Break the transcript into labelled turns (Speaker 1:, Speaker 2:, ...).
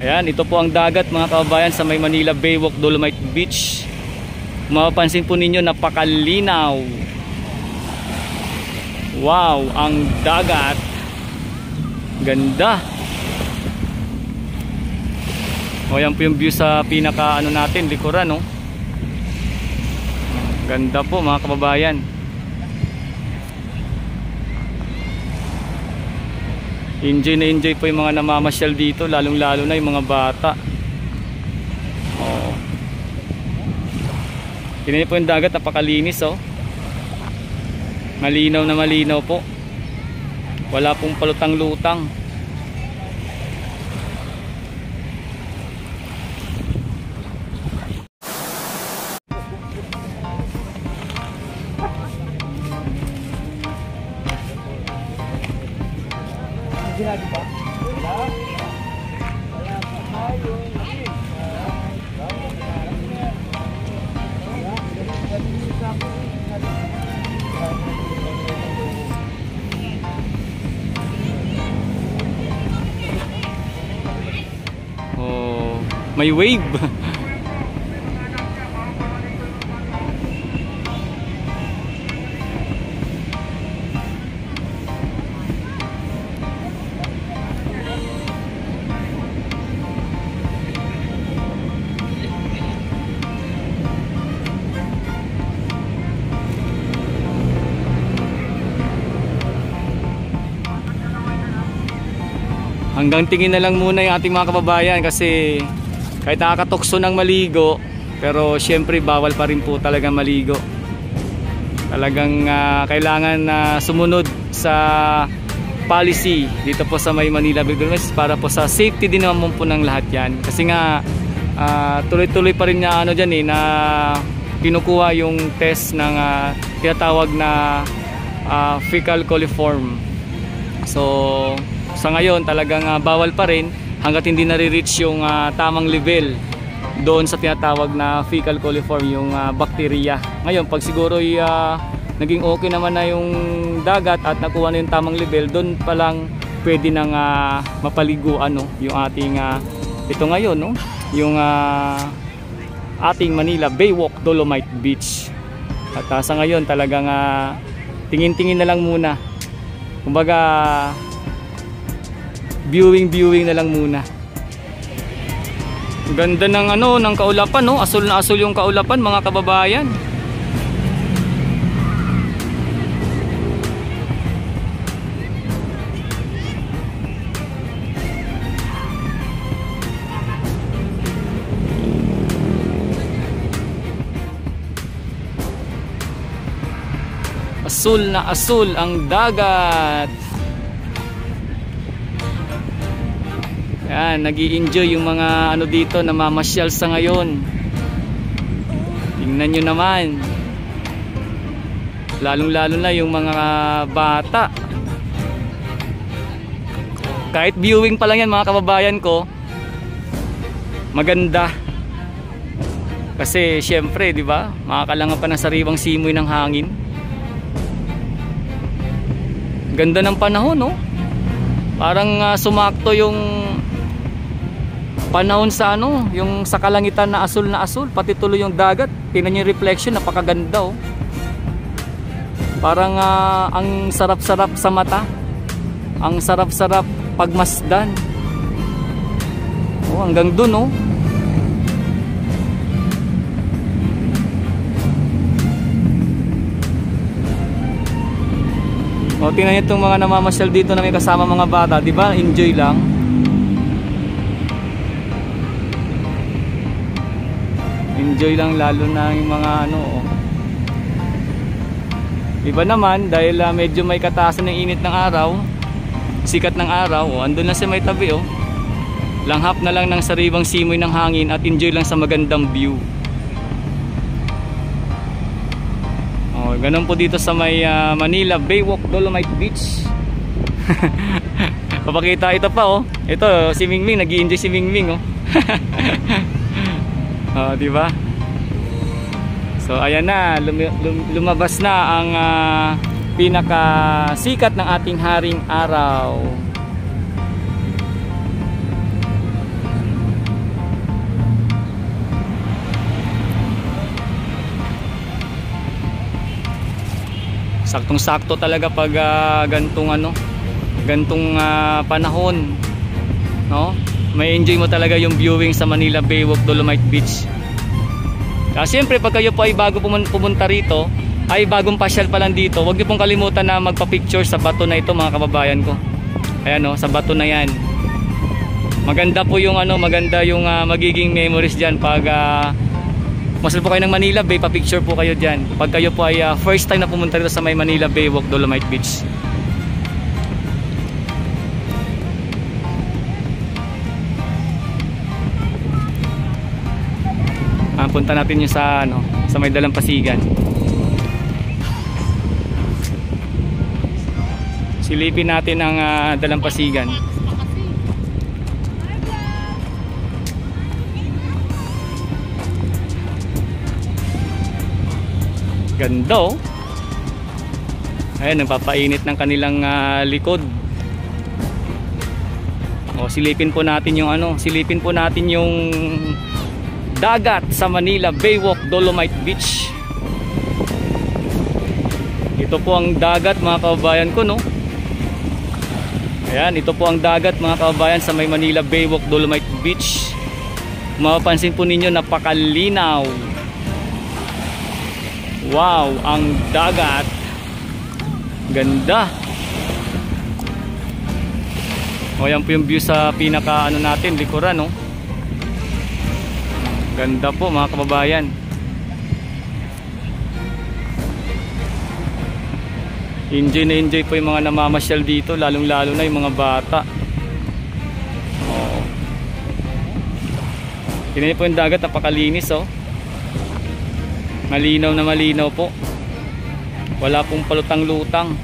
Speaker 1: Ayan, ito po ang dagat mga kababayan sa may Manila Baywalk Dolomite Beach. Mapapansin po ninyo, napakalinaw. Wow, ang dagat. Ganda. O yan po yung view sa pinaka ano natin, likuran, no? Ganda po mga kababayan. Enjoy na enjoy po yung mga namamasyal dito, lalong lalo na yung mga bata. Tingnan niyo po yung dagat, napakalinis, oh. Malinaw na malinaw po. Wala pong palutang-lutang. Oh, may wave. Hanggang tingin na lang muna yung ating mga kababayan kasi kahit nakakatokso ng maligo, pero syempre bawal pa rin po talaga maligo. Talagang kailangan sumunod sa policy dito po sa may Manila Baywalk para po sa safety din naman po ng lahat yan. Kasi nga tuloy-tuloy pa rin na ano dyan na kinukuha yung test ng tinatawag na fecal coliform. So sa ngayon talagang bawal pa rin hanggat hindi nare-reach yung tamang level doon sa tinatawag na fecal coliform, yung bacteria. Ngayon pag siguro naging okay naman na yung dagat at nakuha na yung tamang level, doon pa lang pwede nang mapaliguan, no? Yung ating ito ngayon, no? Yung ating Manila Baywalk Dolomite Beach. At sa ngayon talagang tingin-tingin na lang muna, kumbaga viewing na lang muna. Ganda ng ng kaulapan, no? Asul na asul yung kaulapan mga kababayan. Asul na asul ang dagat. Yan, nag-i-enjoy yung mga dito na mamasyal sa ngayon. Tingnan nyo naman. Lalong-lalo na yung mga bata. Kahit viewing pa lang yan mga kababayan ko, maganda. Kasi syempre, di ba? Makakalangan pa ng sariwang simoy ng hangin. Ganda ng panahon, no? Parang sumakto yung panahon sa yung sa kalangitan na asul, pati tuloy yung dagat. Tingnan niyo yung reflection, napakaganda, oh. Parang ang sarap-sarap sa mata. Ang sarap-sarap pagmasdan. Oh, hanggang dun, oh. O, tingnan niyo itong mga namamasyal dito na may kasama mga bata, di ba? Enjoy lang. Enjoy lang, lalo na yung mga iba naman dahil medyo may kataasan ng init ng araw, sikat ng araw, andun lang sa may tabi, oh. Langhap na lang ng sariwang simoy ng hangin at enjoy lang sa magandang view. Ganun po dito sa may Manila Baywalk Dolomite Beach. Papakita ito pa, oh. Ito si Mingming, nag-i-enjoy si Mingming, oh. Di ba? So ayan na, lumabas na ang pinakasikat ng ating haring araw. Saktong-sakto talaga pag gantong panahon, no? May enjoy mo talaga yung viewing sa Manila Bay Walk, Dolomite Beach. Siyempre pag kayo po ay bago pumunta rito, ay bagong pasyal pa lang dito, huwag niyo pong kalimutan na magpa-picture sa bato na ito, mga kababayan ko. Ayan, no, sa bato na yan. Maganda po yung maganda yung magiging memories diyan pag masal po kayo ng Manila Bay, pa-picture po kayo diyan. Pag kayo po ay first time na pumunta dito sa may Manila Bay Walk, Dolomite Beach. Punta natin yung sa may Dalampasigan. Silipin natin ang Dalampasigan. Ganda, oh. Ayan, nagpapainit ng kanilang likod. Silipin po natin yung dagat sa Manila Bay Walk, Dolomite Beach. Ito po ang dagat, mga kababayan ko, no? Ayan, ito po ang dagat, mga kababayan, sa may Manila Bay Walk, Dolomite Beach. Mapapansin po ninyo, napakalinaw. Wow, ang dagat. Ganda. Ayan po yung view sa pinaka natin, likuran, no? Ganda po, mga kababayan. Enjoy na enjoy po yung mga namamasyal dito, lalong lalo na yung mga bata. Tingnan niyo po yung dagat, napakalinis, oh. Malinaw na malinaw po. Wala pong palutang-lutang.